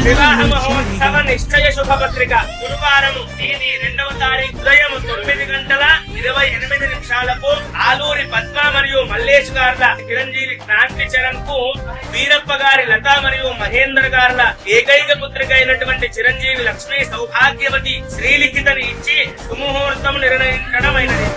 వివాహ మహోత్సవ నిశ్చయ శుభపత్రిక గురువారము తేదీ 2వ తారీఖు ఉదయం 9:28 ఆలూరి పద్మ మరియు మల్లేష్ గార్ల చిరంజీవి క్రాంతి చరణ్ కు వీరప్ప గారి లత మరియు మహేందర్ గార్ల ఏకైక పుత్రిక అయినటువంటి చిరంజీవి లక్ష్మీ సౌభాగ్యవతి శ్రీలిఖితని ఇచ్చి సుముహూర్తం నిర్ణయించడమైనది.